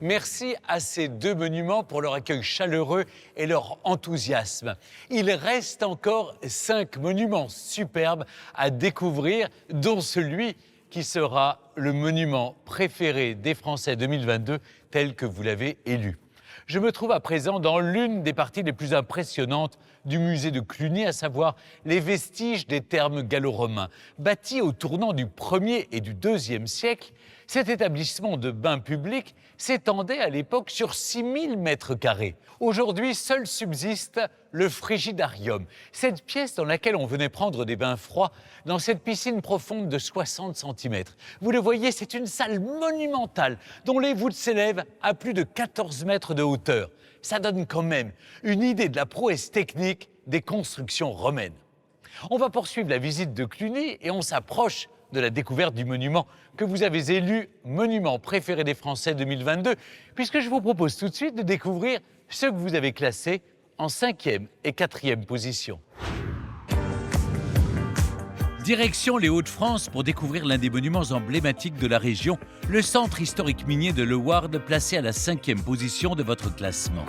Merci à ces deux monuments pour leur accueil chaleureux et leur enthousiasme. Il reste encore 5 monuments superbes à découvrir, dont celui qui sera le monument préféré des Français 2022, tel que vous l'avez élu. Je me trouve à présent dans l'une des parties les plus impressionnantes du musée de Cluny, à savoir les vestiges des thermes gallo-romains. Bâti au tournant du 1er et du 2e siècle, cet établissement de bains publics s'étendait à l'époque sur 6000 mètres carrés. Aujourd'hui, seul subsiste le frigidarium, cette pièce dans laquelle on venait prendre des bains froids dans cette piscine profonde de 60 cm. Vous le voyez, c'est une salle monumentale dont les voûtes s'élèvent à plus de 14 mètres de hauteur. Ça donne quand même une idée de la prouesse technique des constructions romaines. On va poursuivre la visite de Cluny et on s'approche de la découverte du monument que vous avez élu monument préféré des Français 2022, puisque je vous propose tout de suite de découvrir ce que vous avez classé en 5e et 4e position. Direction les Hauts-de-France pour découvrir l'un des monuments emblématiques de la région, le centre historique minier de Leeuwarden, placé à la 5e position de votre classement.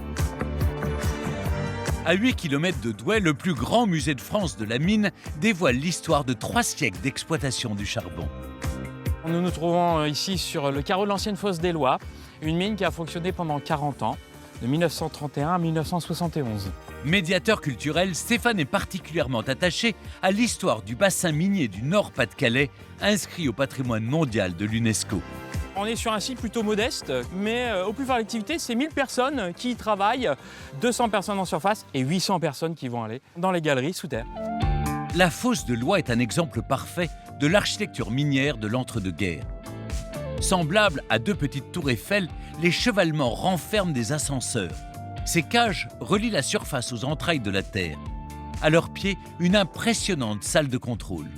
À 8 km de Douai, le plus grand musée de France de la mine dévoile l'histoire de 3 siècles d'exploitation du charbon. Nous nous trouvons ici sur le carreau de l'ancienne fosse des Lois, une mine qui a fonctionné pendant 40 ans, de 1931 à 1971. Médiateur culturel, Stéphane est particulièrement attaché à l'histoire du bassin minier du Nord-Pas-de-Calais, inscrit au patrimoine mondial de l'UNESCO. On est sur un site plutôt modeste, mais au plus fort l'activité, c'est 1000 personnes qui y travaillent, 200 personnes en surface et 800 personnes qui vont aller dans les galeries sous terre. La fosse de Lois est un exemple parfait de l'architecture minière de l'entre-deux-guerres. Semblables à 2 petites tours Eiffel, les chevalements renferment des ascenseurs. Ces cages relient la surface aux entrailles de la terre. À leurs pieds, une impressionnante salle de contrôle.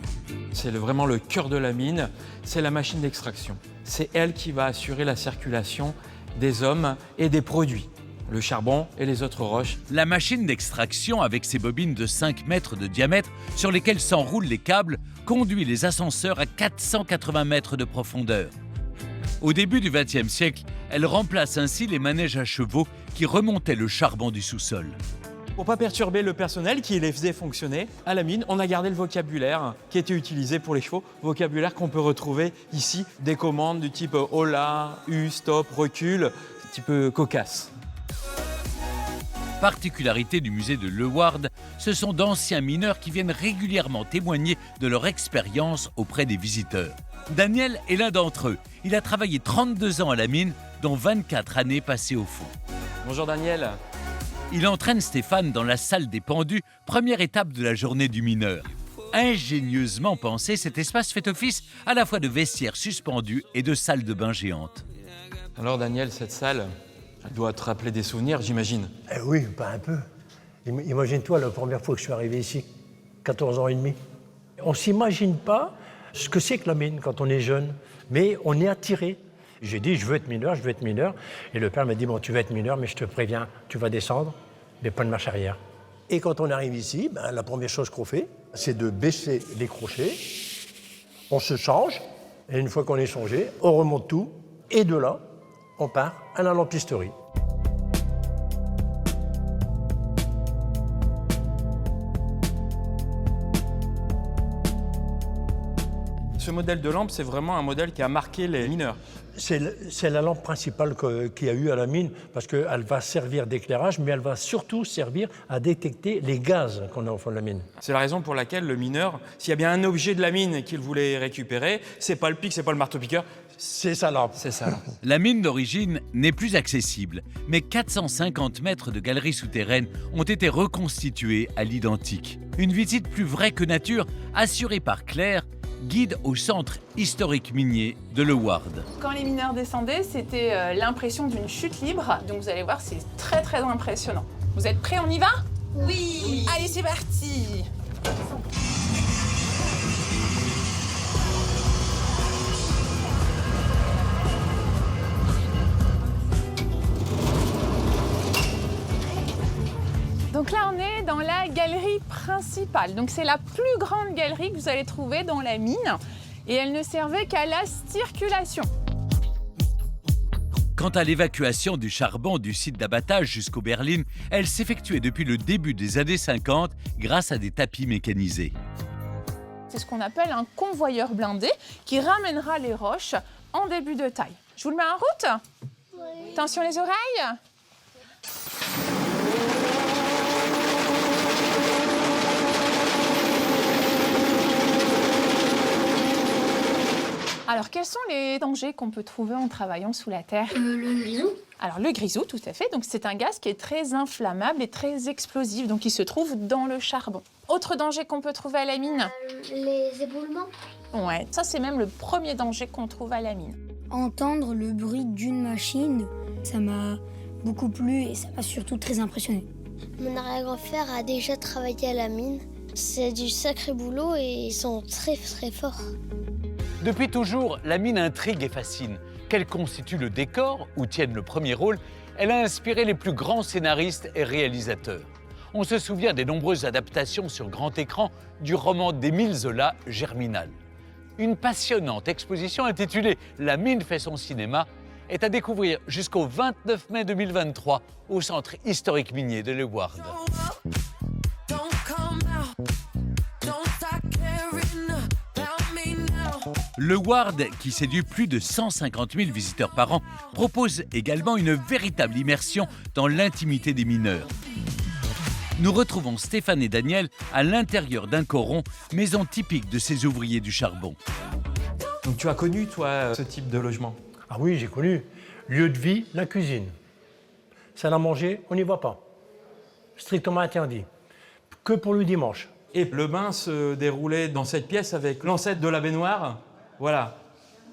C'est vraiment le cœur de la mine, c'est la machine d'extraction. C'est elle qui va assurer la circulation des hommes et des produits, le charbon et les autres roches. La machine d'extraction, avec ses bobines de 5 mètres de diamètre sur lesquelles s'enroulent les câbles, conduit les ascenseurs à 480 mètres de profondeur. Au début du XXe siècle, elle remplace ainsi les manèges à chevaux qui remontaient le charbon du sous-sol. Pour ne pas perturber le personnel qui les faisait fonctionner, à la mine, on a gardé le vocabulaire qui était utilisé pour les chevaux, vocabulaire qu'on peut retrouver ici, des commandes du type hola, U, stop, recul, un petit peu cocasse. Particularité du musée de Leeuwarden, ce sont d'anciens mineurs qui viennent régulièrement témoigner de leur expérience auprès des visiteurs. Daniel est l'un d'entre eux. Il a travaillé 32 ans à la mine, dont 24 années passées au fond. Bonjour Daniel. Il entraîne Stéphane dans la salle des pendus, première étape de la journée du mineur. Ingénieusement pensé, cet espace fait office à la fois de vestiaire suspendu et de salle de bain géante. Alors Daniel, cette salle, elle doit te rappeler des souvenirs, j'imagine. Oui, pas un peu. Imagine-toi la première fois que je suis arrivé ici, 14 ans et demi. On ne s'imagine pas ce que c'est que la mine quand on est jeune, mais on est attiré. J'ai dit, je veux être mineur, je veux être mineur. Et le père m'a dit, bon, tu vas être mineur, mais je te préviens, tu vas descendre, mais pas de marche arrière. Et quand on arrive ici, la première chose qu'on fait, c'est de baisser les crochets. On se change, et une fois qu'on est changé, on remonte tout, et de là, on part à la lampisterie. Ce modèle de lampe, c'est vraiment un modèle qui a marqué les mineurs. C'est la lampe principale qu'il y a eu à la mine, parce qu'elle va servir d'éclairage, mais elle va surtout servir à détecter les gaz qu'on a au fond de la mine. C'est la raison pour laquelle le mineur, s'il y a bien un objet de la mine qu'il voulait récupérer, c'est pas le pic, c'est pas le marteau-piqueur. C'est sa lampe. C'est ça. La mine d'origine n'est plus accessible, mais 450 mètres de galeries souterraines ont été reconstituées à l'identique. Une visite plus vraie que nature, assurée par Claire, guide au centre historique minier de Leeuwarden. Quand les mineurs descendaient, c'était l'impression d'une chute libre. Donc vous allez voir, c'est très très impressionnant. Vous êtes prêts, on y va ? Oui. Allez, c'est parti. Donc là, on est dans la galerie principale. Donc c'est la plus grande galerie que vous allez trouver dans la mine. Et elle ne servait qu'à la circulation. Quant à l'évacuation du charbon du site d'abattage jusqu'aux berlines, elle s'effectuait depuis le début des années 50 grâce à des tapis mécanisés. C'est ce qu'on appelle un convoyeur blindé qui ramènera les roches en début de taille. Je vous le mets en route? Oui. Attention les oreilles. Alors, quels sont les dangers qu'on peut trouver en travaillant sous la terre? Le grisou. Alors, le grisou, tout à fait. Donc, c'est un gaz qui est très inflammable et très explosif. Donc, il se trouve dans le charbon. Autre danger qu'on peut trouver à la mine? Les éboulements. Ouais, ça, c'est même le premier danger qu'on trouve à la mine. Entendre le bruit d'une machine, ça m'a beaucoup plu et ça m'a surtout très impressionné. Mon arrière-grand-père a déjà travaillé à la mine. C'est du sacré boulot et ils sont très très forts. Depuis toujours, la mine intrigue et fascine. Qu'elle constitue le décor, où tiennent le premier rôle, elle a inspiré les plus grands scénaristes et réalisateurs. On se souvient des nombreuses adaptations sur grand écran du roman d'Émile Zola, Germinal. Une passionnante exposition intitulée « La mine fait son cinéma » est à découvrir jusqu'au 29 mai 2023 au Centre historique minier de Leeuwarden. Leeuwarden, qui séduit plus de 150 000 visiteurs par an, propose également une véritable immersion dans l'intimité des mineurs. Nous retrouvons Stéphane et Daniel à l'intérieur d'un coron, maison typique de ces ouvriers du charbon. Donc tu as connu, toi, ce type de logement? Ah oui, j'ai connu. Lieu de vie, la cuisine. Salle à manger, on n'y va pas. Strictement interdit. Que pour le dimanche. Et le bain se déroulait dans cette pièce avec l'ancêtre de la baignoire. Voilà,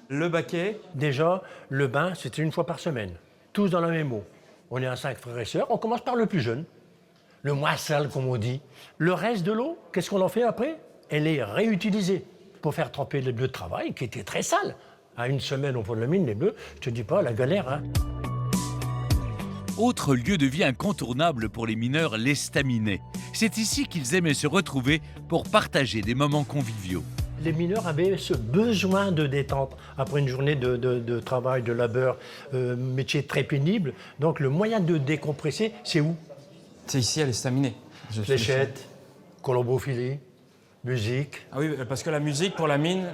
le baquet. Déjà, le bain, c'était une fois par semaine. Tous dans la même eau. On est à 5 frères et sœurs. On commence par le plus jeune. Le moins sale, comme on dit. Le reste de l'eau, qu'est-ce qu'on en fait après? Elle est réutilisée pour faire tremper les bleus de travail, qui étaient très sales. À une semaine au fond de la mine, les bleus, je te dis pas, la galère, hein. Autre lieu de vie incontournable pour les mineurs, l'estaminet. C'est ici qu'ils aimaient se retrouver pour partager des moments conviviaux. Les mineurs avaient ce besoin de détente après une journée de travail, de labeur, métier très pénible. Donc le moyen de décompresser, c'est où? C'est ici à l'estaminet. Fléchettes, colombophilie, musique. Ah oui, parce que la musique pour la mine...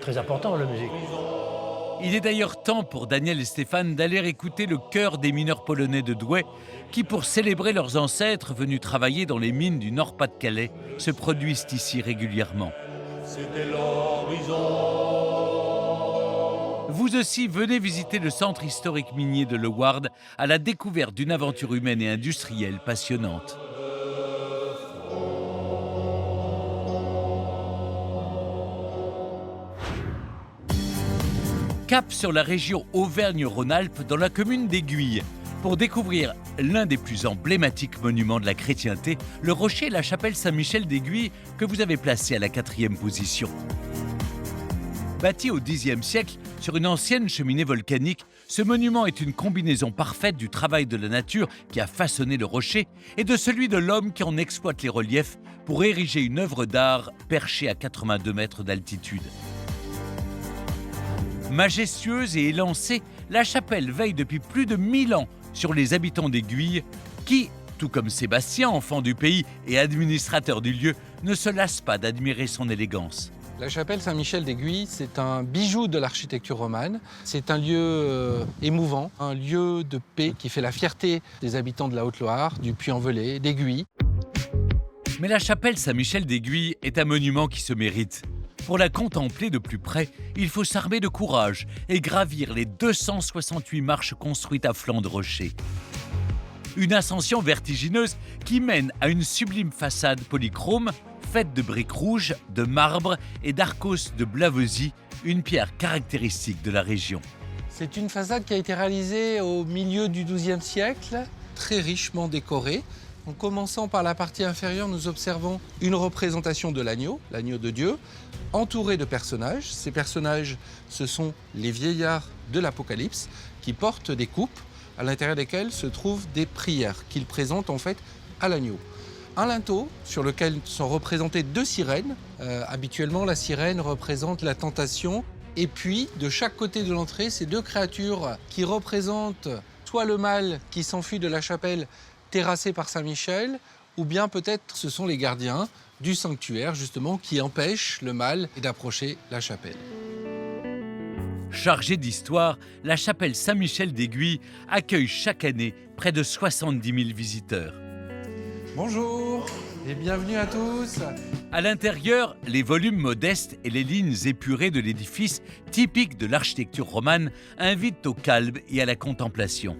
Très important, la musique. Il est d'ailleurs temps pour Daniel et Stéphane d'aller écouter le chœur des mineurs polonais de Douai, qui, pour célébrer leurs ancêtres venus travailler dans les mines du Nord-Pas-de-Calais, se produisent ici régulièrement. C'était l'horizon. Vous aussi, venez visiter le centre historique minier de Leeuwarden à la découverte d'une aventure humaine et industrielle passionnante. Cap sur la région Auvergne-Rhône-Alpes dans la commune d'Aiguilles pour découvrir l'un des plus emblématiques monuments de la chrétienté, le rocher et la chapelle Saint-Michel d'Aiguilles que vous avez placé à la 4e position. Bâti au Xe siècle sur une ancienne cheminée volcanique, ce monument est une combinaison parfaite du travail de la nature qui a façonné le rocher et de celui de l'homme qui en exploite les reliefs pour ériger une œuvre d'art perchée à 82 mètres d'altitude. Majestueuse et élancée, la chapelle veille depuis plus de 1000 ans sur les habitants d'Aiguilles qui, tout comme Sébastien, enfant du pays et administrateur du lieu, ne se lasse pas d'admirer son élégance. La chapelle Saint-Michel d'Aiguilles, c'est un bijou de l'architecture romane. C'est un lieu émouvant, un lieu de paix qui fait la fierté des habitants de la Haute-Loire, du Puy-en-Velay, d'Aiguilles. Mais la chapelle Saint-Michel d'Aiguilles est un monument qui se mérite. Pour la contempler de plus près, il faut s'armer de courage et gravir les 268 marches construites à flanc de rocher. Une ascension vertigineuse qui mène à une sublime façade polychrome faite de briques rouges, de marbre et d'arcos de Blavozy, une pierre caractéristique de la région. C'est une façade qui a été réalisée au milieu du XIIe siècle, très richement décorée. En commençant par la partie inférieure, nous observons une représentation de l'agneau de Dieu, entouré de personnages. Ces personnages, ce sont les vieillards de l'Apocalypse qui portent des coupes à l'intérieur desquelles se trouvent des prières qu'ils présentent en fait à l'agneau. Un linteau sur lequel sont représentées 2 sirènes. Habituellement, la sirène représente la tentation. Et puis, de chaque côté de l'entrée, ces deux créatures qui représentent soit le mâle qui s'enfuit de la chapelle terrassé par Saint-Michel, ou bien peut-être ce sont les gardiens du sanctuaire, justement, qui empêchent le mâle d'approcher la chapelle. Chargée d'histoire, la chapelle Saint-Michel d'Aiguille accueille chaque année près de 70 000 visiteurs. Bonjour et bienvenue à tous. À l'intérieur, les volumes modestes et les lignes épurées de l'édifice, typiques de l'architecture romane, invitent au calme et à la contemplation.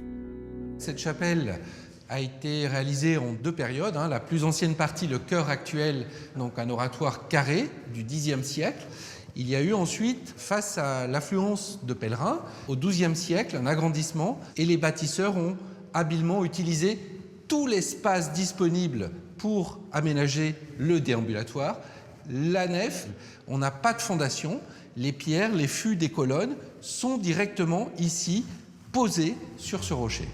Cette chapelle a été réalisée en deux périodes. La plus ancienne partie, le chœur actuel, donc un oratoire carré du Xe siècle. Il y a eu ensuite, face à l'affluence de pèlerins, au XIIe siècle, un agrandissement et les bâtisseurs ont habilement utilisé tout l'espace disponible pour aménager le déambulatoire. La nef, on n'a pas de fondation. Les pierres, les fûts des colonnes sont directement ici posés sur ce rocher.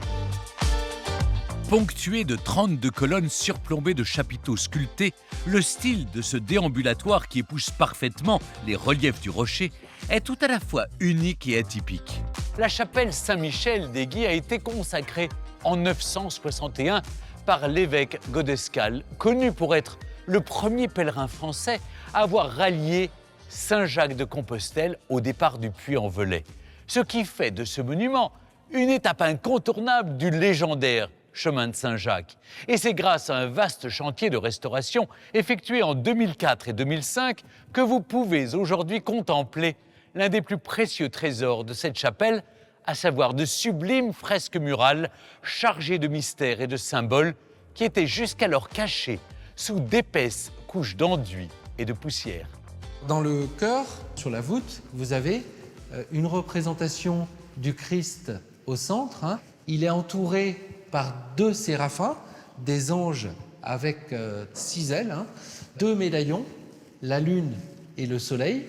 Ponctué de 32 colonnes surplombées de chapiteaux sculptés, le style de ce déambulatoire qui épouse parfaitement les reliefs du rocher est tout à la fois unique et atypique. La chapelle Saint-Michel d'Aiguille a été consacrée en 961 par l'évêque Godescal, connu pour être le premier pèlerin français à avoir rallié Saint-Jacques de Compostelle au départ du Puy-en-Velay. Ce qui fait de ce monument une étape incontournable du légendaire chemin de Saint-Jacques. Et c'est grâce à un vaste chantier de restauration effectué en 2004 et 2005 que vous pouvez aujourd'hui contempler l'un des plus précieux trésors de cette chapelle, à savoir de sublimes fresques murales chargées de mystères et de symboles qui étaient jusqu'alors cachés sous d'épaisses couches d'enduit et de poussière. Dans le chœur, sur la voûte, vous avez une représentation du Christ au centre. Il est entouré par deux séraphins, des anges avec 6 ailes, 2 médaillons, la lune et le soleil,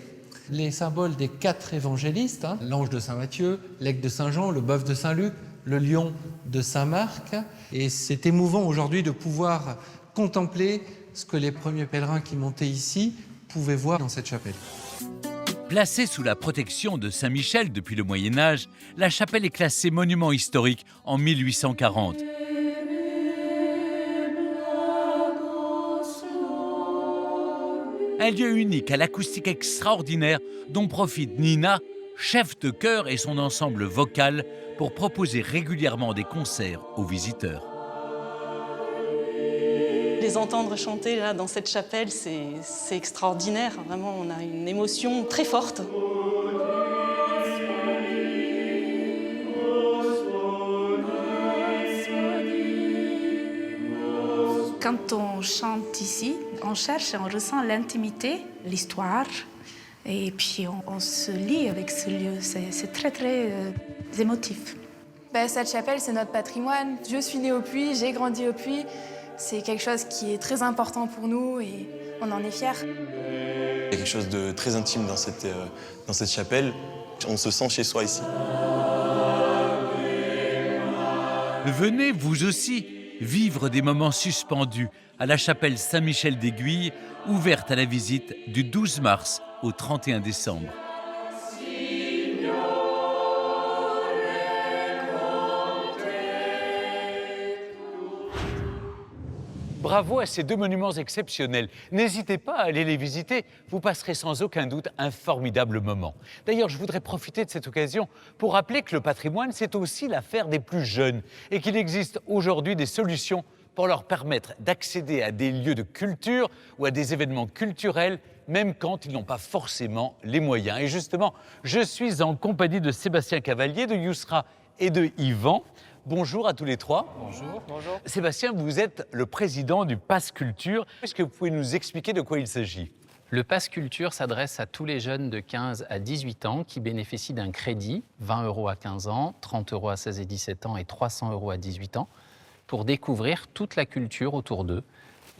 les symboles des 4 évangélistes, l'ange de Saint Matthieu, l'aigle de Saint Jean, le bœuf de Saint Luc, le lion de Saint Marc. Et c'est émouvant aujourd'hui de pouvoir contempler ce que les premiers pèlerins qui montaient ici pouvaient voir dans cette chapelle. Placée sous la protection de Saint-Michel depuis le Moyen-Âge, la chapelle est classée monument historique en 1840. Un lieu unique à l'acoustique extraordinaire dont profite Nina, chef de chœur et son ensemble vocal pour proposer régulièrement des concerts aux visiteurs. Les entendre chanter là, dans cette chapelle, c'est extraordinaire. Vraiment, on a une émotion très forte. Quand on chante ici, on cherche et on ressent l'intimité, l'histoire, et puis on se lie avec ce lieu. C'est très, très émotif. Cette chapelle, c'est notre patrimoine. Je suis née au Puy, j'ai grandi au Puy. C'est quelque chose qui est très important pour nous et on en est fiers. Il y a quelque chose de très intime dans cette chapelle. On se sent chez soi ici. Venez, vous aussi, vivre des moments suspendus à la chapelle Saint-Michel d'Aiguille, ouverte à la visite du 12 mars au 31 décembre. Bravo à ces deux monuments exceptionnels. N'hésitez pas à aller les visiter, vous passerez sans aucun doute un formidable moment. D'ailleurs, je voudrais profiter de cette occasion pour rappeler que le patrimoine, c'est aussi l'affaire des plus jeunes et qu'il existe aujourd'hui des solutions pour leur permettre d'accéder à des lieux de culture ou à des événements culturels, même quand ils n'ont pas forcément les moyens. Et justement, je suis en compagnie de Sébastien Cavalier, de Yousra et de Yvan. Bonjour à tous les trois. Bonjour. Bonjour. Sébastien, vous êtes le président du Pass Culture. Est-ce que vous pouvez nous expliquer de quoi il s'agit ? Le Pass Culture s'adresse à tous les jeunes de 15 à 18 ans qui bénéficient d'un crédit, 20 € à 15 ans, 30 € à 16 et 17 ans et 300 € à 18 ans, pour découvrir toute la culture autour d'eux.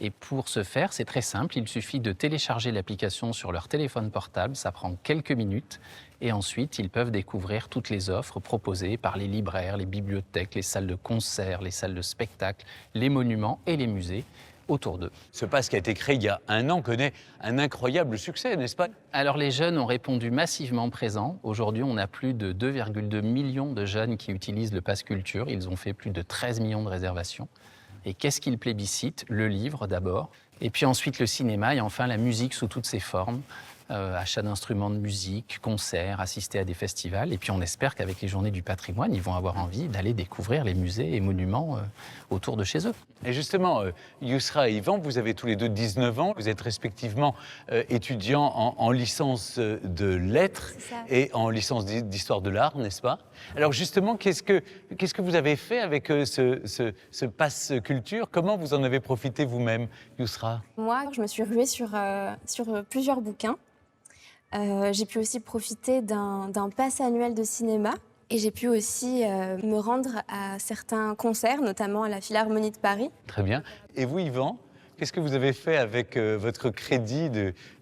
Et pour ce faire, c'est très simple, il suffit de télécharger l'application sur leur téléphone portable, ça prend quelques minutes, et ensuite ils peuvent découvrir toutes les offres proposées par les libraires, les bibliothèques, les salles de concert, les salles de spectacle, les monuments et les musées. autour d'eux. Ce pass qui a été créé il y a 1 an connaît un incroyable succès, n'est-ce pas? Alors les jeunes ont répondu massivement présent. Aujourd'hui, on a plus de 2,2 millions de jeunes qui utilisent le pass culture. Ils ont fait plus de 13 millions de réservations. Et qu'est-ce qu'ils plébiscitent? Le livre d'abord, et puis ensuite le cinéma et enfin la musique sous toutes ses formes. Achat d'instruments de musique, concerts, assister à des festivals. Et puis on espère qu'avec les Journées du patrimoine, ils vont avoir envie d'aller découvrir les musées et monuments autour de chez eux. Et justement, Yousra et Yvan, vous avez tous les deux 19 ans. Vous êtes respectivement étudiants en licence de lettres et en licence d'histoire de l'art, n'est-ce pas? Alors justement, qu'est-ce que vous avez fait avec ce pass culture? Comment vous en avez profité vous-même, Yousra? Moi, je me suis ruée sur plusieurs bouquins. J'ai pu aussi profiter d'un pass annuel de cinéma et j'ai pu aussi me rendre à certains concerts, notamment à la Philharmonie de Paris. Très bien. Et vous, Yvan, qu'est-ce que vous avez fait avec votre crédit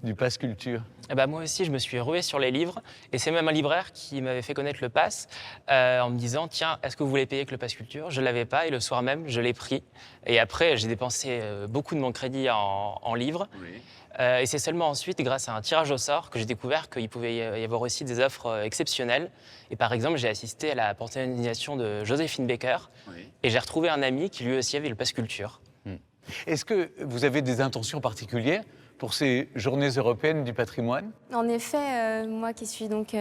du pass culture? Moi aussi, je me suis rué sur les livres et c'est même un libraire qui m'avait fait connaître le pass en me disant « Tiens, est-ce que vous voulez payer avec le pass culture ?» Je ne l'avais pas et le soir même, je l'ai pris. Et après, j'ai dépensé beaucoup de mon crédit en livres. Oui. Et c'est seulement ensuite, grâce à un tirage au sort, que j'ai découvert qu'il pouvait y avoir aussi des offres exceptionnelles. Et par exemple, j'ai assisté à la panthéonisation de Joséphine Baker. Oui. Et j'ai retrouvé un ami qui lui aussi avait le pass culture. Est-ce que vous avez des intentions particulières pour ces Journées européennes du patrimoine? En effet, moi qui suis donc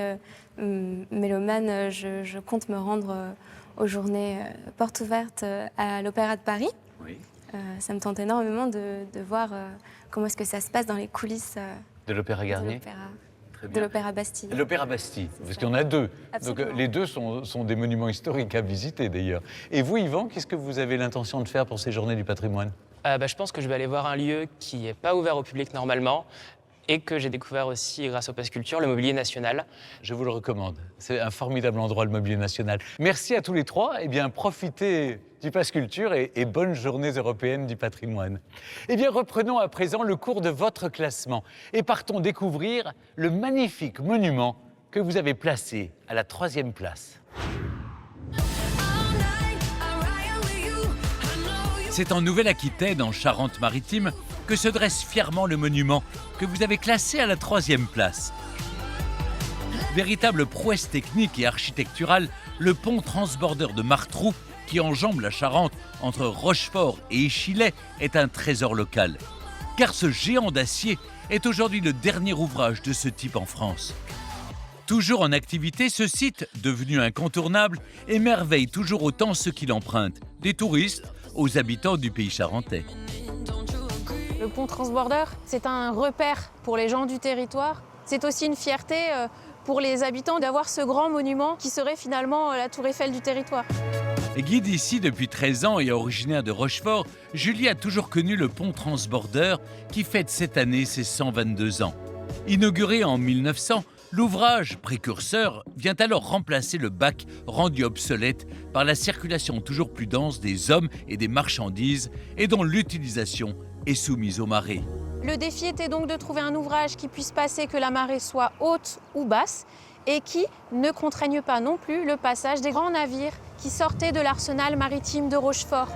mélomane, je compte me rendre aux Journées portes ouvertes à l'Opéra de Paris. Oui. Ça me tente énormément de voir comment est-ce que ça se passe dans les coulisses de l'Opéra Garnier. De l'Opéra Bastille. L'Opéra Bastille, parce qu'il y en a 2. Absolument. Donc les 2 sont des monuments historiques à visiter d'ailleurs. Et vous, Yvan, qu'est-ce que vous avez l'intention de faire pour ces Journées du patrimoine? Je pense que je vais aller voir un lieu qui n'est pas ouvert au public normalement et que j'ai découvert aussi grâce au pass culture, le Mobilier National. Je vous le recommande. C'est un formidable endroit, le Mobilier National. Merci à tous les 3. Eh bien, profitez du pass culture et bonnes Journées européennes du patrimoine. Eh bien, reprenons à présent le cours de votre classement et partons découvrir le magnifique monument que vous avez placé à la 3e place. C'est en Nouvelle-Aquitaine, en Charente-Maritime, que se dresse fièrement le monument que vous avez classé à la 3e place. Véritable prouesse technique et architecturale, le pont transbordeur de Martrou, qui enjambe la Charente entre Rochefort et Échillais, est un trésor local. Car ce géant d'acier est aujourd'hui le dernier ouvrage de ce type en France. Toujours en activité, ce site, devenu incontournable, émerveille toujours autant ceux qui l'empruntent, des touristes aux habitants du pays charentais. Le pont transbordeur, c'est un repère pour les gens du territoire. C'est aussi une fierté pour les habitants d'avoir ce grand monument qui serait finalement la tour Eiffel du territoire. Guide ici depuis 13 ans et originaire de Rochefort, Julie a toujours connu le pont transbordeur qui fête cette année ses 122 ans. Inauguré en 1900, l'ouvrage précurseur vient alors remplacer le bac rendu obsolète par la circulation toujours plus dense des hommes et des marchandises et dont l'utilisation est soumise aux marées. Le défi était donc de trouver un ouvrage qui puisse passer que la marée soit haute ou basse et qui ne contraigne pas non plus le passage des grands navires qui sortaient de l'arsenal maritime de Rochefort.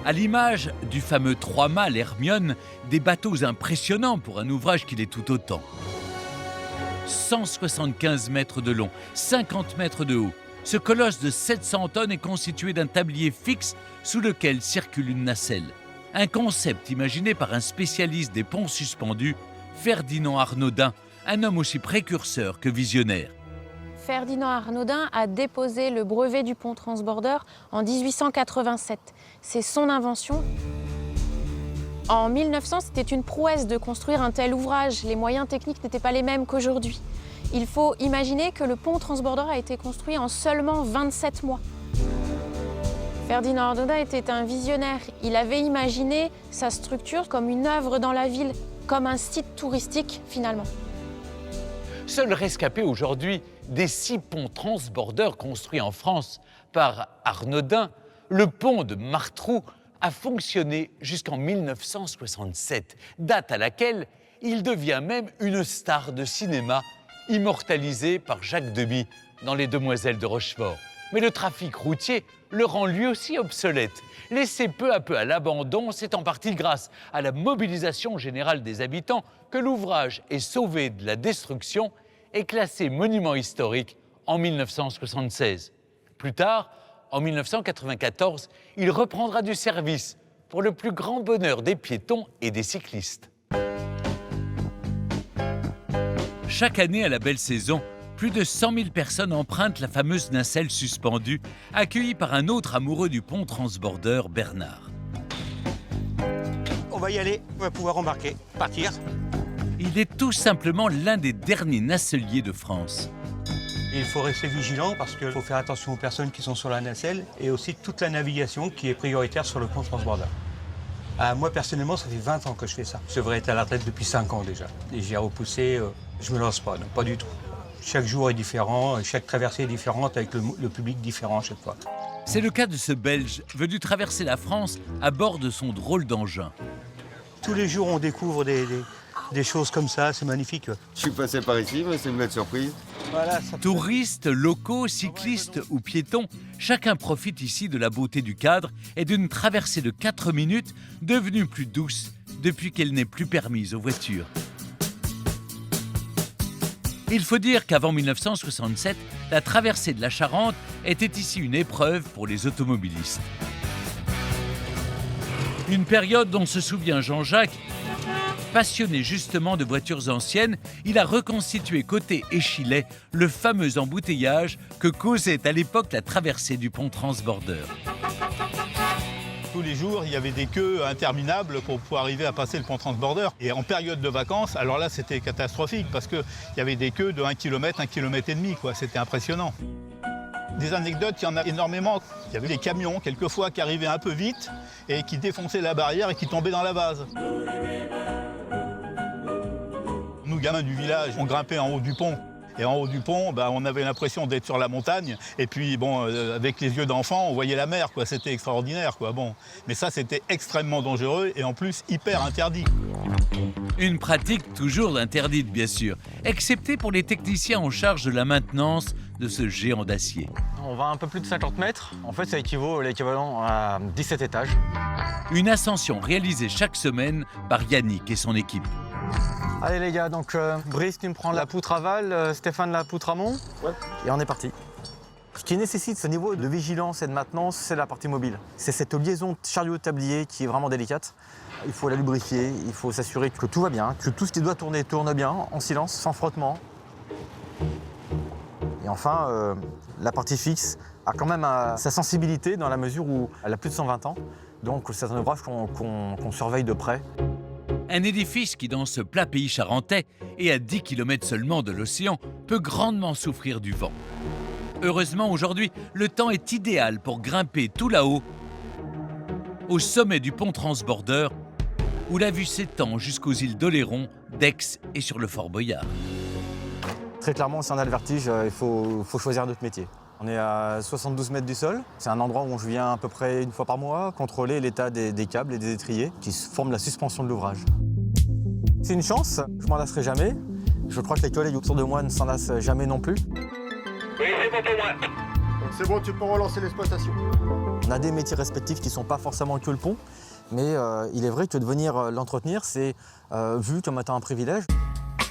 À l'image du fameux 3-mâts Hermione, des bateaux impressionnants pour un ouvrage qui l'est tout autant. 175 mètres de long, 50 mètres de haut. Ce colosse de 700 tonnes est constitué d'un tablier fixe sous lequel circule une nacelle. Un concept imaginé par un spécialiste des ponts suspendus, Ferdinand Arnaudin, un homme aussi précurseur que visionnaire. Ferdinand Arnaudin a déposé le brevet du pont transbordeur en 1887. C'est son invention. En 1900, c'était une prouesse de construire un tel ouvrage. Les moyens techniques n'étaient pas les mêmes qu'aujourd'hui. Il faut imaginer que le pont transbordeur a été construit en seulement 27 mois. Ferdinand Arnaudin était un visionnaire. Il avait imaginé sa structure comme une œuvre dans la ville, comme un site touristique finalement. Seul rescapé aujourd'hui des 6 ponts transbordeurs construits en France par Arnaudin, le pont de Martrou a fonctionné jusqu'en 1967, date à laquelle il devient même une star de cinéma, immortalisé par Jacques Demy dans Les Demoiselles de Rochefort. Mais le trafic routier le rend lui aussi obsolète. Laissé peu à peu à l'abandon, c'est en partie grâce à la mobilisation générale des habitants que l'ouvrage est sauvé de la destruction et classé monument historique en 1976. Plus tard, en 1994, il reprendra du service pour le plus grand bonheur des piétons et des cyclistes. Chaque année à la belle saison, plus de 100 000 personnes empruntent la fameuse nacelle suspendue, accueillie par un autre amoureux du pont transbordeur, Bernard. On va y aller, on va pouvoir embarquer, partir. Il est tout simplement l'un des derniers naceliers de France. Il faut rester vigilant parce qu'il faut faire attention aux personnes qui sont sur la nacelle et aussi toute la navigation qui est prioritaire sur le pont transbordeur. Moi, personnellement, ça fait 20 ans que je fais ça. Je devrais être à la retraite depuis 5 ans déjà. Et j'ai repoussé, je me lance pas, non, pas du tout. Chaque jour est différent, chaque traversée est différente avec le public différent à chaque fois. C'est le cas de ce Belge venu traverser la France à bord de son drôle d'engin. Tous les jours, on découvre des choses comme ça, c'est magnifique. Je suis passé par ici, mais c'est une belle surprise. Voilà, Touristes, locaux, cyclistes ou piétons, chacun profite ici de la beauté du cadre et d'une traversée de 4 minutes devenue plus douce depuis qu'elle n'est plus permise aux voitures. Il faut dire qu'avant 1967, la traversée de la Charente était ici une épreuve pour les automobilistes. Une période dont se souvient Jean-Jacques. Passionné justement de voitures anciennes, il a reconstitué côté Échillais le fameux embouteillage que causait à l'époque la traversée du pont transbordeur. Tous les jours, il y avait des queues interminables pour pouvoir arriver à passer le pont transbordeur. Et en période de vacances, alors là, c'était catastrophique parce qu'il y avait des queues de 1 km, 1,5 km, quoi. C'était impressionnant. Des anecdotes, il y en a énormément. Il y avait des camions, quelquefois, qui arrivaient un peu vite et qui défonçaient la barrière et qui tombaient dans la vase. Nous, gamins du village, on grimpait en haut du pont. Et en haut du pont, on avait l'impression d'être sur la montagne. Et puis, avec les yeux d'enfant, on voyait la mer, quoi. C'était extraordinaire, quoi. Bon. Mais ça, c'était extrêmement dangereux et en plus hyper interdit. Une pratique toujours interdite, bien sûr, excepté pour les techniciens en charge de la maintenance de ce géant d'acier. On va un peu plus de 50 mètres. En fait, ça équivaut à l'équivalent à 17 étages. Une ascension réalisée chaque semaine par Yannick et son équipe. Allez les gars, donc Brice, tu me prends la poutre aval, Stéphane la poutre amont. Ouais. Et on est parti. Ce qui nécessite ce niveau de vigilance et de maintenance, c'est la partie mobile. C'est cette liaison chariot-tablier qui est vraiment délicate. Il faut la lubrifier, il faut s'assurer que tout va bien, que tout ce qui doit tourner tourne bien, en silence, sans frottement. Et enfin, la partie fixe a quand même sa sensibilité dans la mesure où elle a plus de 120 ans. Donc c'est un ouvrage qu'on surveille de près. Un édifice qui, dans ce plat pays charentais et à 10 km seulement de l'océan, peut grandement souffrir du vent. Heureusement, aujourd'hui, le temps est idéal pour grimper tout là-haut, au sommet du pont transbordeur, où la vue s'étend jusqu'aux îles d'Oléron, d'Aix et sur le Fort Boyard. Très clairement, si on a le vertige, il faut choisir un autre métier. On est à 72 mètres du sol. C'est un endroit où je viens à peu près une fois par mois contrôler l'état des câbles et des étriers qui forment la suspension de l'ouvrage. C'est une chance, je m'en lasserai jamais. Je crois que les collègues autour de moi ne s'en lassent jamais non plus. Oui, c'est bon pour moi. Donc c'est bon, tu peux relancer l'exploitation. On a des métiers respectifs qui ne sont pas forcément que le pont, mais il est vrai que de venir l'entretenir, c'est vu comme étant un privilège.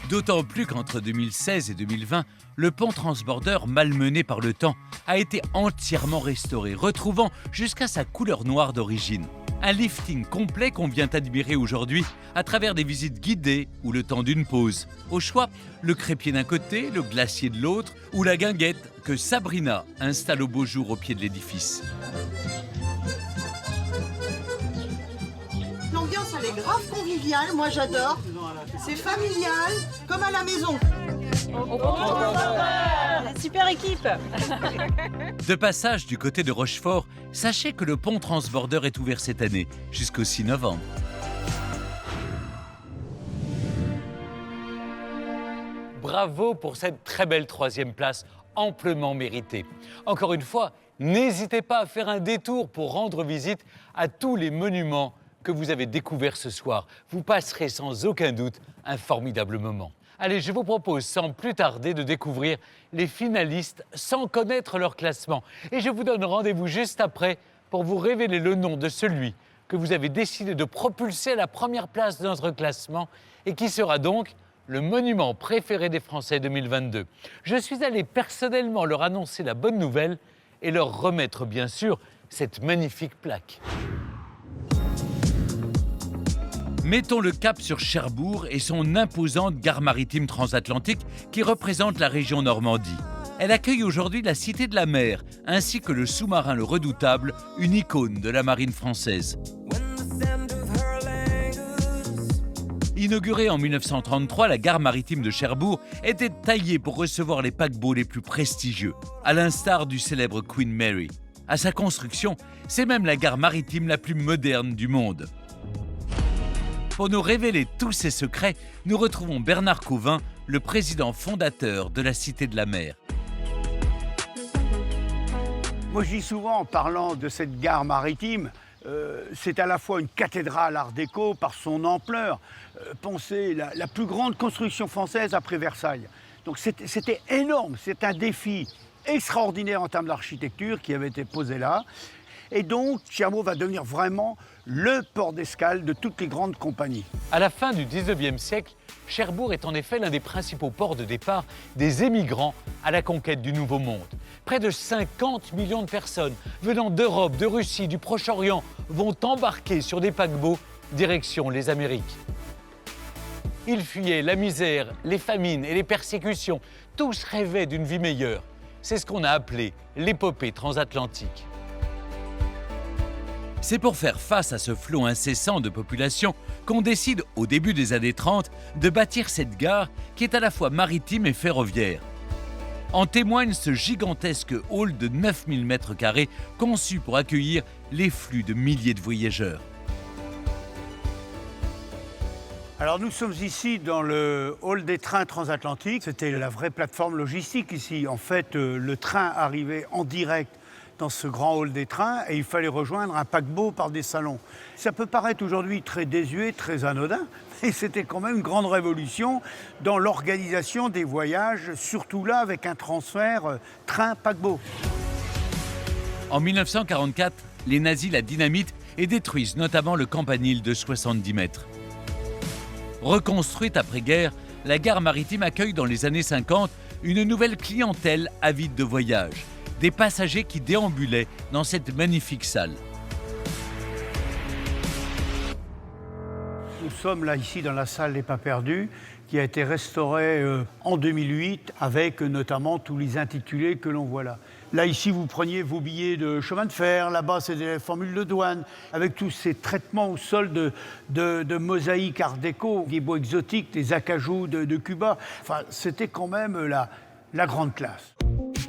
D'autant plus qu'entre 2016 et 2020, le pont transbordeur, malmené par le temps, a été entièrement restauré, retrouvant jusqu'à sa couleur noire d'origine. Un lifting complet qu'on vient admirer aujourd'hui à travers des visites guidées ou le temps d'une pause. Au choix, le crépier d'un côté, le glacier de l'autre ou la guinguette que Sabrina installe au beau jour au pied de l'édifice. L'ambiance, elle est grave conviviale, moi j'adore. C'est familial, comme à la maison. Super équipe. De passage du côté de Rochefort, sachez que le pont transbordeur est ouvert cette année, jusqu'au 6 novembre. Bravo pour cette très belle 3e place, amplement méritée. Encore une fois, n'hésitez pas à faire un détour pour rendre visite à tous les monuments que vous avez découverts ce soir. Vous passerez sans aucun doute un formidable moment. Allez, je vous propose sans plus tarder de découvrir les finalistes sans connaître leur classement. Et je vous donne rendez-vous juste après pour vous révéler le nom de celui que vous avez décidé de propulser à la première place de notre classement et qui sera donc le monument préféré des Français 2022. Je suis allé personnellement leur annoncer la bonne nouvelle et leur remettre bien sûr cette magnifique plaque. Mettons le cap sur Cherbourg et son imposante gare maritime transatlantique qui représente la région Normandie. Elle accueille aujourd'hui la Cité de la Mer, ainsi que le sous-marin Le Redoutable, une icône de la marine française. Inaugurée en 1933, la gare maritime de Cherbourg était taillée pour recevoir les paquebots les plus prestigieux, à l'instar du célèbre Queen Mary. À sa construction, c'est même la gare maritime la plus moderne du monde. Pour nous révéler tous ces secrets, nous retrouvons Bernard Cauvin, le président fondateur de la Cité de la Mer. Moi, je dis souvent, en parlant de cette gare maritime, c'est à la fois une cathédrale art déco par son ampleur. Pensez, la plus grande construction française après Versailles. Donc c'était énorme, c'est un défi extraordinaire en termes d'architecture qui avait été posé là. Et donc, Cherbourg va devenir vraiment le port d'escale de toutes les grandes compagnies. À la fin du 19e siècle, Cherbourg est en effet l'un des principaux ports de départ des émigrants à la conquête du Nouveau Monde. Près de 50 millions de personnes venant d'Europe, de Russie, du Proche-Orient vont embarquer sur des paquebots direction les Amériques. Ils fuyaient la misère, les famines et les persécutions. Tous rêvaient d'une vie meilleure. C'est ce qu'on a appelé l'épopée transatlantique. C'est pour faire face à ce flot incessant de population qu'on décide, au début des années 30, de bâtir cette gare qui est à la fois maritime et ferroviaire. En témoigne ce gigantesque hall de 9000 m² conçu pour accueillir les flux de milliers de voyageurs. Alors nous sommes ici dans le hall des trains transatlantiques. C'était la vraie plateforme logistique ici. En fait, le train arrivait en direct dans ce grand hall des trains et il fallait rejoindre un paquebot par des salons. Ça peut paraître aujourd'hui très désuet, très anodin, mais c'était quand même une grande révolution dans l'organisation des voyages, surtout là avec un transfert train-paquebot. En 1944, les nazis la dynamitent et détruisent notamment le campanile de 70 mètres. Reconstruite après-guerre, la gare maritime accueille dans les années 50 une nouvelle clientèle avide de voyage. Des passagers qui déambulaient dans cette magnifique salle. Nous sommes là ici dans la salle des Pas Perdus qui a été restaurée en 2008 avec notamment tous les intitulés que l'on voit là. Là ici vous preniez vos billets de chemin de fer, là-bas c'était les formules de douane avec tous ces traitements au sol de mosaïques art déco, des bois exotiques, des acajou de Cuba. Enfin c'était quand même la grande classe.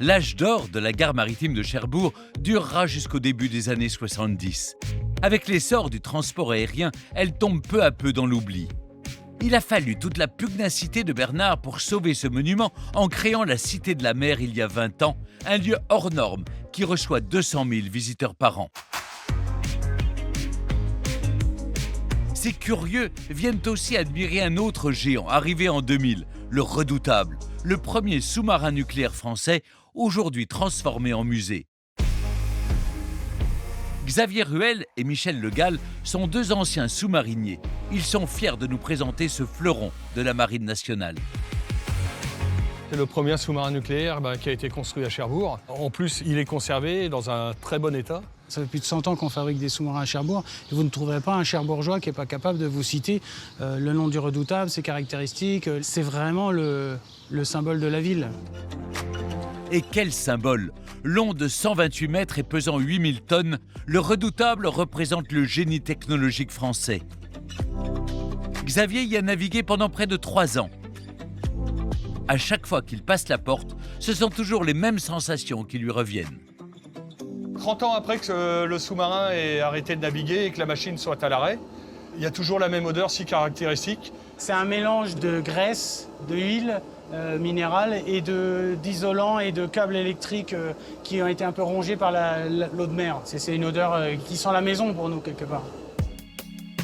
L'âge d'or de la gare maritime de Cherbourg durera jusqu'au début des années 70. Avec l'essor du transport aérien, elle tombe peu à peu dans l'oubli. Il a fallu toute la pugnacité de Bernard pour sauver ce monument en créant la Cité de la Mer il y a 20 ans, un lieu hors norme qui reçoit 200 000 visiteurs par an. Ces curieux viennent aussi admirer un autre géant arrivé en 2000, le Redoutable, le premier sous-marin nucléaire français, aujourd'hui transformé en musée. Xavier Ruel et Michel Le Gall sont deux anciens sous-mariniers. Ils sont fiers de nous présenter ce fleuron de la Marine nationale. C'est le premier sous-marin nucléaire qui a été construit à Cherbourg. En plus, il est conservé dans un très bon état. Ça fait plus de 100 ans qu'on fabrique des sous-marins à Cherbourg. Et vous ne trouverez pas un Cherbourgeois qui n'est pas capable de vous citer le nom du Redoutable, ses caractéristiques. C'est vraiment le symbole de la ville. Et quel symbole! Long de 128 mètres et pesant 8000 tonnes, le Redoutable représente le génie technologique français. Xavier y a navigué pendant près de 3 ans. À chaque fois qu'il passe la porte, ce sont toujours les mêmes sensations qui lui reviennent. 30 ans après que le sous-marin ait arrêté de naviguer et que la machine soit à l'arrêt, il y a toujours la même odeur si caractéristique. C'est un mélange de graisse, de huile minérale et d'isolant et de câbles électriques qui ont été un peu rongés par l'eau de mer. C'est une odeur qui sent la maison pour nous quelque part.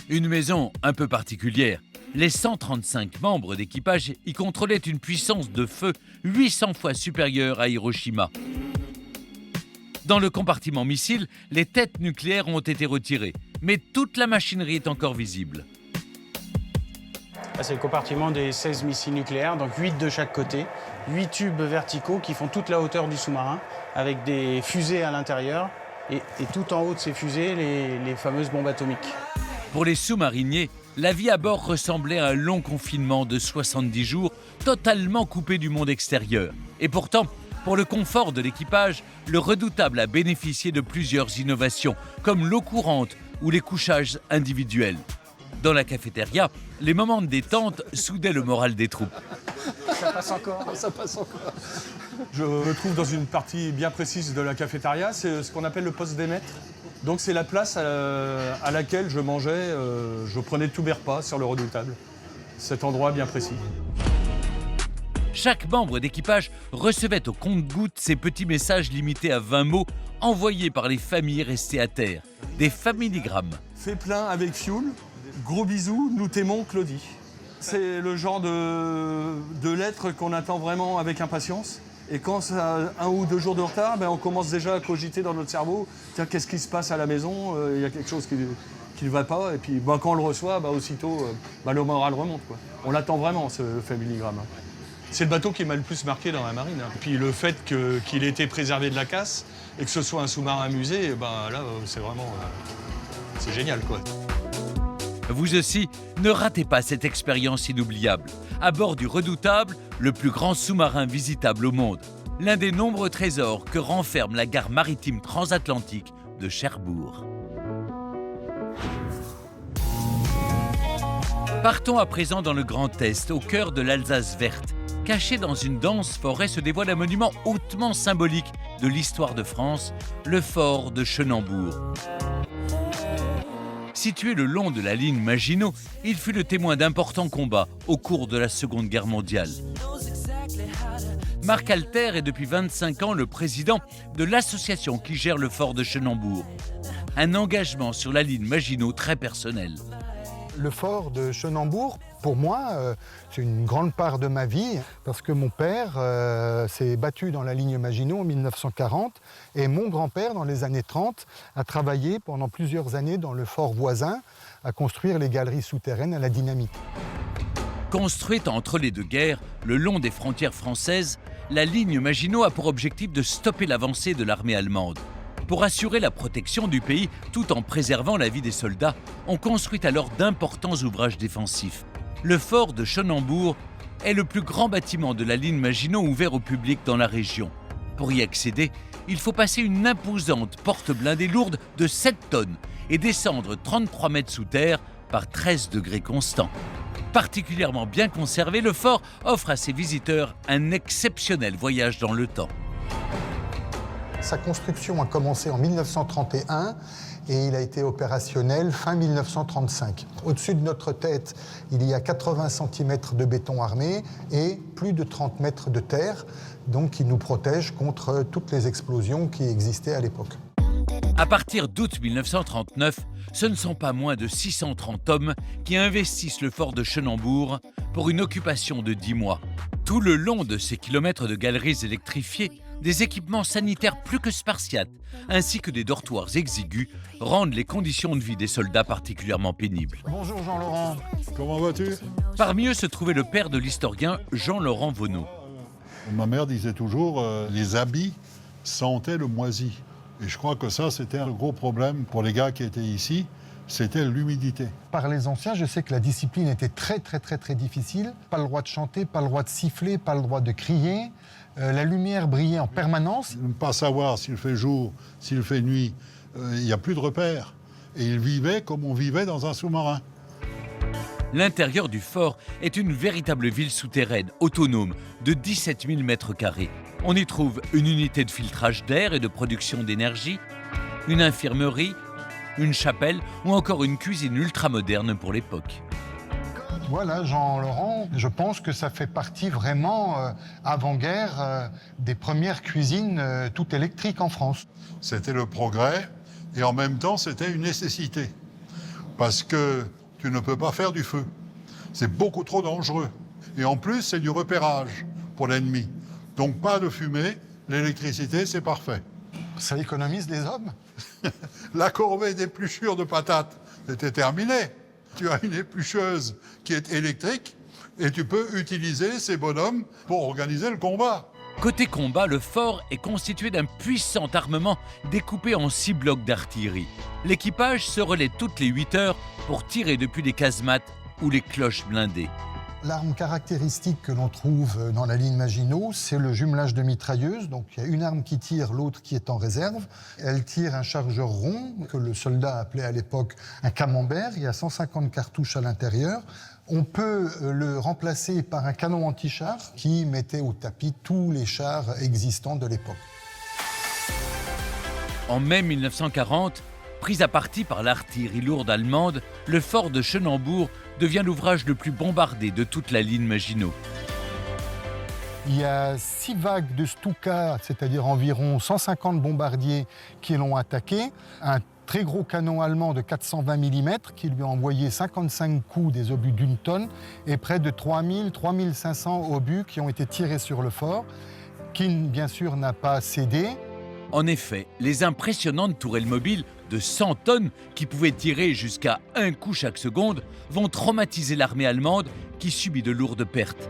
Une maison un peu particulière. Les 135 membres d'équipage y contrôlaient une puissance de feu 800 fois supérieure à Hiroshima. Dans le compartiment missile, les têtes nucléaires ont été retirées, mais toute la machinerie est encore visible. C'est le compartiment des 16 missiles nucléaires, donc 8 de chaque côté, 8 tubes verticaux qui font toute la hauteur du sous-marin, avec des fusées à l'intérieur, et tout en haut de ces fusées, les fameuses bombes atomiques. Pour les sous-mariniers, la vie à bord ressemblait à un long confinement de 70 jours, totalement coupé du monde extérieur. Et pourtant, pour le confort de l'équipage, le Redoutable a bénéficié de plusieurs innovations, comme l'eau courante ou les couchages individuels. Dans la cafétéria, les moments de détente soudaient le moral des troupes. Ça passe encore, ça passe encore. Je me trouve dans une partie bien précise de la cafétéria, c'est ce qu'on appelle le poste des maîtres. Donc c'est la place à laquelle je mangeais, je prenais tous mes repas sur le Redoutable. Cet endroit bien précis. Chaque membre d'équipage recevait au compte-gouttes ces petits messages limités à 20 mots envoyés par les familles restées à terre. Des familigrammes. Fais plein avec fioul, gros bisous, nous t'aimons Claudie. C'est le genre de lettres qu'on attend vraiment avec impatience. Et quand ça a 1 ou 2 jours de retard, on commence déjà à cogiter dans notre cerveau. Tiens, qu'est-ce qui se passe à la maison? Il y a quelque chose qui ne va pas. Et puis quand on le reçoit, aussitôt, le moral remonte, quoi. On l'attend vraiment, ce familigramme. C'est le bateau qui m'a le plus marqué dans la marine. Et puis le fait qu'il ait été préservé de la casse et que ce soit un sous-marin musée, là, c'est vraiment... c'est génial, quoi. Vous aussi, ne ratez pas cette expérience inoubliable. À bord du Redoutable, le plus grand sous-marin visitable au monde. L'un des nombreux trésors que renferme la gare maritime transatlantique de Cherbourg. Partons à présent dans le Grand Est, au cœur de l'Alsace verte. Caché dans une dense forêt se dévoile un monument hautement symbolique de l'histoire de France, le fort de Chenambourg. Situé le long de la ligne Maginot, il fut le témoin d'importants combats au cours de la Seconde Guerre mondiale. Marc Alter est depuis 25 ans le président de l'association qui gère le fort de Chenambourg. Un engagement sur la ligne Maginot très personnel. Le fort de Chenambourg, pour moi, c'est une grande part de ma vie, parce que mon père s'est battu dans la ligne Maginot en 1940, et mon grand-père, dans les années 30, a travaillé pendant plusieurs années dans le fort voisin, à construire les galeries souterraines à la dynamite. Construite entre les deux guerres, le long des frontières françaises, la ligne Maginot a pour objectif de stopper l'avancée de l'armée allemande. Pour assurer la protection du pays tout en préservant la vie des soldats, on construit alors d'importants ouvrages défensifs. Le fort de Chenambourg est le plus grand bâtiment de la ligne Maginot ouvert au public dans la région. Pour y accéder, il faut passer une imposante porte blindée lourde de 7 tonnes et descendre 33 mètres sous terre par 13 degrés constants. Particulièrement bien conservé, le fort offre à ses visiteurs un exceptionnel voyage dans le temps. Sa construction a commencé en 1931 et il a été opérationnel fin 1935. Au-dessus de notre tête, il y a 80 cm de béton armé et plus de 30 mètres de terre, donc qui nous protège contre toutes les explosions qui existaient à l'époque. À partir d'août 1939, ce ne sont pas moins de 630 hommes qui investissent le fort de Chenambourg pour une occupation de 10 mois. Tout le long de ces kilomètres de galeries électrifiées, des équipements sanitaires plus que spartiates, ainsi que des dortoirs exigus, rendent les conditions de vie des soldats particulièrement pénibles. Bonjour Jean-Laurent. Comment vas-tu? Parmi eux se trouvait le père de l'historien Jean-Laurent Vonneau. Ma mère disait toujours les habits sentaient le moisi. Et je crois que ça, c'était un gros problème pour les gars qui étaient ici, c'était l'humidité. Par les anciens, je sais que la discipline était très difficile. Pas le droit de chanter, pas le droit de siffler, pas le droit de crier. La lumière brillait en permanence. Ne pas savoir s'il fait jour, s'il fait nuit, il n'y a plus de repères. Et ils vivaient comme on vivait dans un sous-marin. L'intérieur du fort est une véritable ville souterraine, autonome, de 17 000 mètres carrés. On y trouve une unité de filtrage d'air et de production d'énergie, une infirmerie, une chapelle ou encore une cuisine ultramoderne pour l'époque. Voilà, Jean-Laurent, je pense que ça fait partie vraiment, avant-guerre, des premières cuisines toutes électriques en France. C'était le progrès et en même temps, c'était une nécessité. Parce que tu ne peux pas faire du feu. C'est beaucoup trop dangereux. Et en plus, c'est du repérage pour l'ennemi. Donc pas de fumée, l'électricité, c'est parfait. Ça économise les hommes. La corvée d'épluchure de patates, c'était terminé. Tu as une éplucheuse qui est électrique et tu peux utiliser ces bonhommes pour organiser le combat. Côté combat, le fort est constitué d'un puissant armement découpé en 6 blocs d'artillerie. L'équipage se relaie toutes les 8 heures pour tirer depuis les casemates ou les cloches blindées. L'arme caractéristique que l'on trouve dans la ligne Maginot, c'est le jumelage de mitrailleuses. Donc il y a une arme qui tire, l'autre qui est en réserve. Elle tire un chargeur rond, que le soldat appelait à l'époque un camembert. Il y a 150 cartouches à l'intérieur. On peut le remplacer par un canon anti-char qui mettait au tapis tous les chars existants de l'époque. En mai 1940, pris à partie par l'artillerie lourde allemande, le fort de Chenambourg devient l'ouvrage le plus bombardé de toute la ligne Maginot. Il y a 6 vagues de Stuka, c'est-à-dire environ 150 bombardiers qui l'ont attaqué. Un très gros canon allemand de 420 mm qui lui a envoyé 55 coups des obus d'1 tonne et près de 3500 obus qui ont été tirés sur le fort, qui bien sûr n'a pas cédé. En effet, les impressionnantes tourelles mobiles de 100 tonnes qui pouvaient tirer jusqu'à 1 coup chaque seconde vont traumatiser l'armée allemande qui subit de lourdes pertes.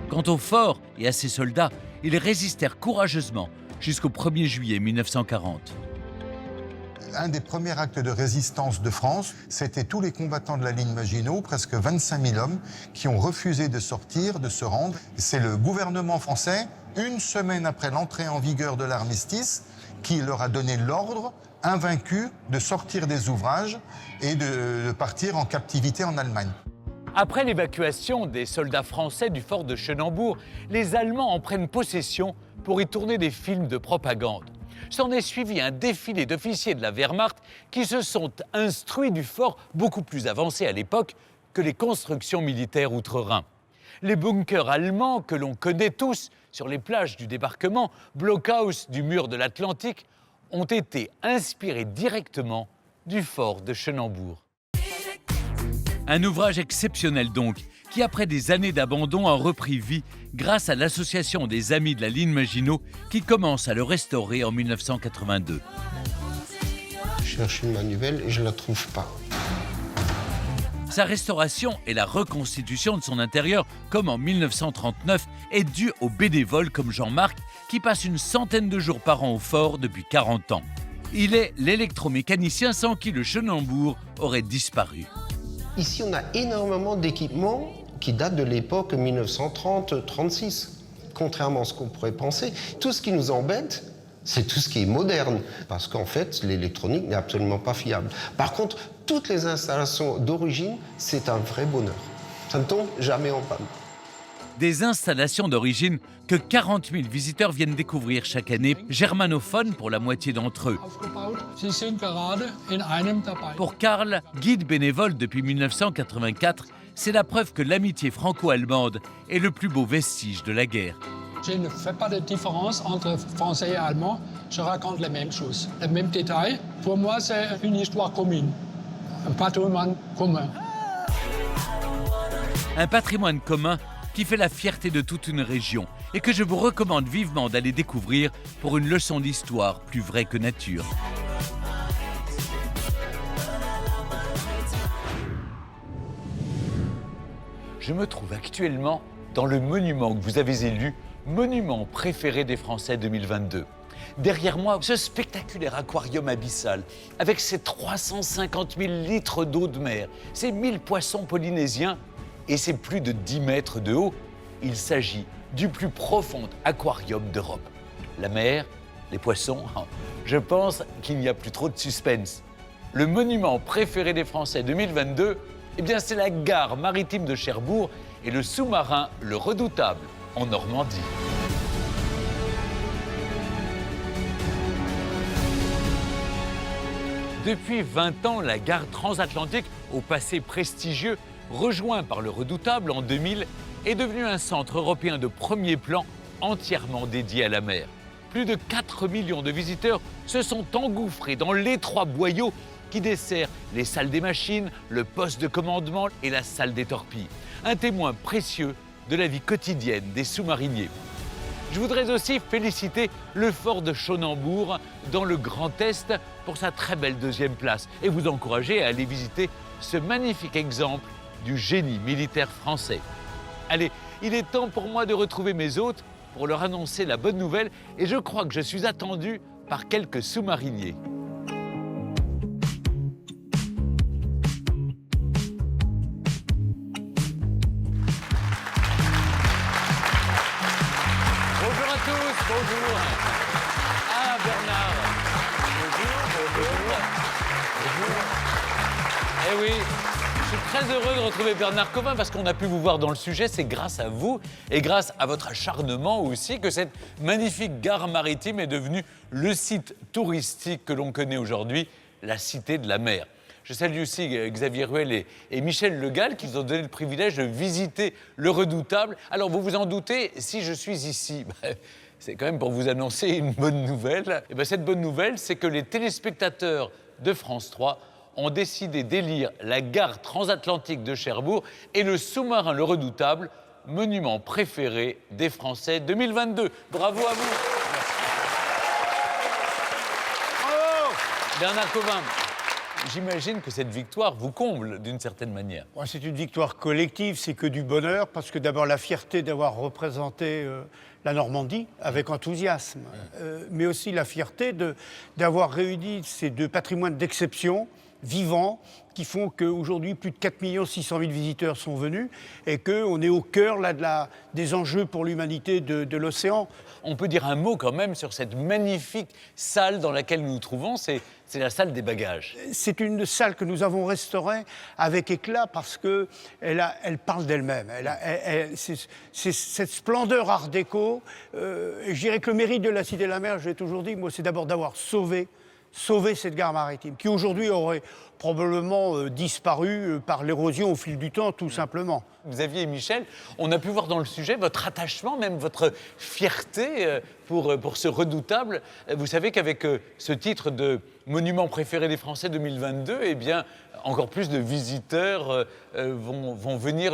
Quant au fort et à ses soldats, ils résistèrent courageusement jusqu'au 1er juillet 1940. Un des premiers actes de résistance de France, c'était tous les combattants de la ligne Maginot, presque 25 000 hommes, qui ont refusé de sortir, de se rendre. C'est le gouvernement français, une semaine après l'entrée en vigueur de l'armistice, qui leur a donné l'ordre, invaincus, de sortir des ouvrages et de partir en captivité en Allemagne. Après l'évacuation des soldats français du fort de Chenambourg, les Allemands en prennent possession pour y tourner des films de propagande. S'en est suivi un défilé d'officiers de la Wehrmacht qui se sont instruits du fort beaucoup plus avancé à l'époque que les constructions militaires outre-Rhin. Les bunkers allemands que l'on connaît tous sur les plages du débarquement, blockhaus du mur de l'Atlantique, ont été inspirés directement du fort de Chenambourg. Un ouvrage exceptionnel donc, qui après des années d'abandon a repris vie grâce à l'association des Amis de la ligne Maginot qui commence à le restaurer en 1982. Je cherche une manivelle et je ne la trouve pas. Sa restauration et la reconstitution de son intérieur, comme en 1939, est due aux bénévoles comme Jean-Marc qui passe une centaine de jours par an au fort depuis 40 ans. Il est l'électromécanicien sans qui le Chenambourg aurait disparu. Ici, on a énormément d'équipements qui datent de l'époque 1930-36. Contrairement à ce qu'on pourrait penser, tout ce qui nous embête, c'est tout ce qui est moderne. Parce qu'en fait, l'électronique n'est absolument pas fiable. Par contre, toutes les installations d'origine, c'est un vrai bonheur. Ça ne tombe jamais en panne. Des installations d'origine que 40 000 visiteurs viennent découvrir chaque année, germanophones pour la moitié d'entre eux. Pour Karl, guide bénévole depuis 1984, c'est la preuve que l'amitié franco-allemande est le plus beau vestige de la guerre. Je ne fais pas de différence entre français et allemand, je raconte les mêmes choses, les mêmes détails. Pour moi, c'est une histoire commune, un patrimoine commun. Un patrimoine commun qui fait la fierté de toute une région et que je vous recommande vivement d'aller découvrir pour une leçon d'histoire plus vraie que nature. Je me trouve actuellement dans le monument que vous avez élu monument préféré des Français 2022. Derrière moi, ce spectaculaire aquarium abyssal, avec ses 350 000 litres d'eau de mer, ses 1000 poissons polynésiens et ses plus de 10 mètres de haut, il s'agit du plus profond aquarium d'Europe. La mer, les poissons, je pense qu'il n'y a plus trop de suspense. Le monument préféré des Français 2022, eh bien c'est la gare maritime de Cherbourg et le sous-marin Le Redoutable en Normandie. Depuis 20 ans, la gare transatlantique, au passé prestigieux, rejoint par le Redoutable en 2000, est devenue un centre européen de premier plan entièrement dédié à la mer. Plus de 4 millions de visiteurs se sont engouffrés dans l'étroit boyau qui dessert les salles des machines, le poste de commandement et la salle des torpilles. Un témoin précieux de la vie quotidienne des sous-mariniers. Je voudrais aussi féliciter le fort de Schonenbourg dans le Grand Est pour sa très belle 2e place et vous encourager à aller visiter ce magnifique exemple du génie militaire français. Allez, il est temps pour moi de retrouver mes hôtes pour leur annoncer la bonne nouvelle et je crois que je suis attendu par quelques sous-mariniers. Bonjour. Ah, Bernard. Bonjour. Eh oui, je suis très heureux de retrouver Bernard Covin parce qu'on a pu vous voir dans le sujet. C'est grâce à vous et grâce à votre acharnement aussi que cette magnifique gare maritime est devenue le site touristique que l'on connaît aujourd'hui, la Cité de la Mer. Je salue aussi Xavier Ruel et Michel Le Gall qui nous ont donné le privilège de visiter le Redoutable. Alors, vous vous en doutez, si je suis ici, c'est quand même pour vous annoncer une bonne nouvelle. Et cette bonne nouvelle, c'est que les téléspectateurs de France 3 ont décidé d'élire la gare transatlantique de Cherbourg et le sous-marin Le Redoutable, monument préféré des Français 2022. Bravo à vous. Bravo. Bernard Covin. J'imagine que cette victoire vous comble d'une certaine manière. C'est une victoire collective, c'est que du bonheur, parce que d'abord la fierté d'avoir représenté la Normandie avec enthousiasme, mais aussi la fierté d'avoir réuni ces deux patrimoines d'exception, vivants, qui font qu'aujourd'hui, plus de 4 600 000 visiteurs sont venus et qu'on est au cœur là, des enjeux pour l'humanité de l'océan. On peut dire un mot quand même sur cette magnifique salle dans laquelle nous nous trouvons, c'est la salle des bagages. C'est une salle que nous avons restaurée avec éclat parce qu'elle parle d'elle-même. C'est cette splendeur art déco. Je dirais que le mérite de la Cité de la Mer, je l'ai toujours dit, moi, c'est d'abord d'avoir sauvé cette gare maritime, qui aujourd'hui aurait probablement disparu par l'érosion au fil du temps, tout simplement. Xavier et Michel, on a pu voir dans le sujet votre attachement, même votre fierté pour ce Redoutable. Vous savez qu'avec ce titre de monument préféré des Français 2022, eh bien, encore plus de visiteurs vont venir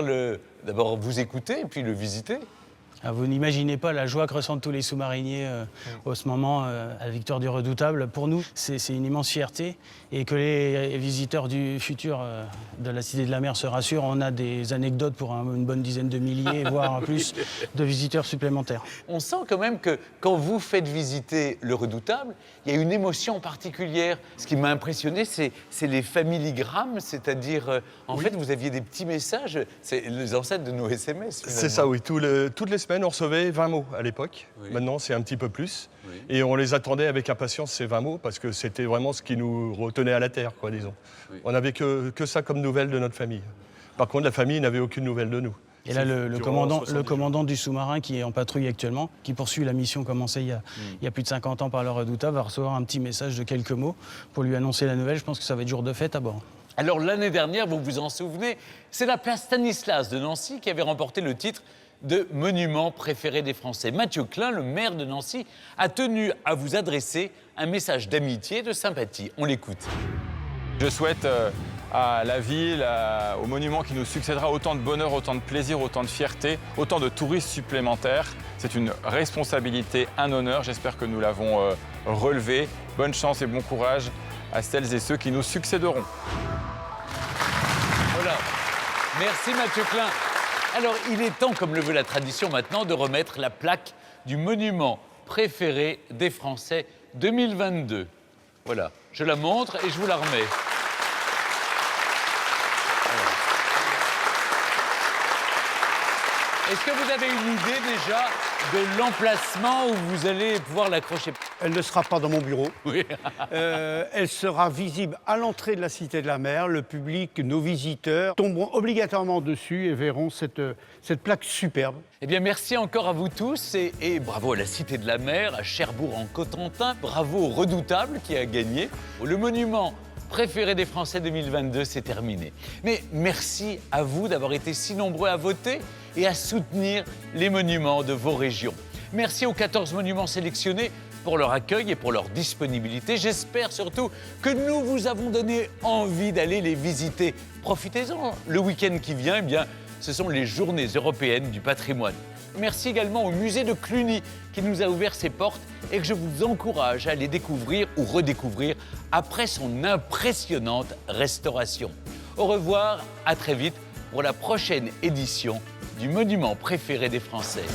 d'abord vous écouter et puis le visiter. Ah, vous n'imaginez pas la joie que ressentent tous les sous-mariniers en ce moment à la victoire du Redoutable. Pour nous, c'est une immense fierté. Et que les visiteurs du futur de la Cité de la Mer se rassurent, on a des anecdotes pour une bonne dizaine de milliers, voire plus de visiteurs supplémentaires. On sent quand même que quand vous faites visiter le Redoutable, il y a une émotion particulière. Ce qui m'a impressionné, c'est les familigrammes, c'est-à-dire, en fait, vous aviez des petits messages, c'est les ancêtres de nos SMS. C'est ça, oui. Toutes les semaines, on recevait 20 mots à l'époque. Oui. Maintenant, c'est un petit peu plus. Oui. Et on les attendait avec impatience, ces 20 mots, parce que c'était vraiment ce qui nous retenait à la terre, quoi, disons. Oui. On n'avait que ça comme nouvelle de notre famille. Par contre, la famille n'avait aucune nouvelle de nous. Et là, le commandant du sous-marin qui est en patrouille actuellement, qui poursuit la mission commencée il y a plus de 50 ans par le Redoutable, va recevoir un petit message de quelques mots pour lui annoncer la nouvelle. Je pense que ça va être jour de fête à bord. Alors, l'année dernière, vous vous en souvenez, c'est la place Stanislas de Nancy qui avait remporté le titre de monument préféré des Français. Mathieu Klein, le maire de Nancy, a tenu à vous adresser un message d'amitié et de sympathie. On l'écoute. Je souhaite à la ville, au monument qui nous succédera, autant de bonheur, autant de plaisir, autant de fierté, autant de touristes supplémentaires. C'est une responsabilité, un honneur. J'espère que nous l'avons relevé. Bonne chance et bon courage à celles et ceux qui nous succéderont. Voilà. Merci Mathieu Klein. Alors, il est temps, comme le veut la tradition maintenant, de remettre la plaque du monument préféré des Français 2022. Voilà, je la montre et je vous la remets. Voilà. Est-ce que vous avez une idée déjà de l'emplacement où vous allez pouvoir l'accrocher? Elle ne sera pas dans mon bureau. Oui. Elle sera visible à l'entrée de la Cité de la Mer. Le public, nos visiteurs, tomberont obligatoirement dessus et verront cette plaque superbe. Eh bien, merci encore à vous tous et bravo à la Cité de la Mer, à Cherbourg-en-Cotentin. Bravo au Redoutable qui a gagné. Le monument préféré des Français 2022, c'est terminé. Mais merci à vous d'avoir été si nombreux à voter et à soutenir les monuments de vos régions. Merci aux 14 monuments sélectionnés pour leur accueil et pour leur disponibilité. J'espère surtout que nous vous avons donné envie d'aller les visiter. Profitez-en. Le week-end qui vient, eh bien, ce sont les Journées européennes du patrimoine. Merci également au musée de Cluny qui nous a ouvert ses portes et que je vous encourage à aller découvrir ou redécouvrir après son impressionnante restauration. Au revoir, à très vite pour la prochaine édition du monument préféré des Français.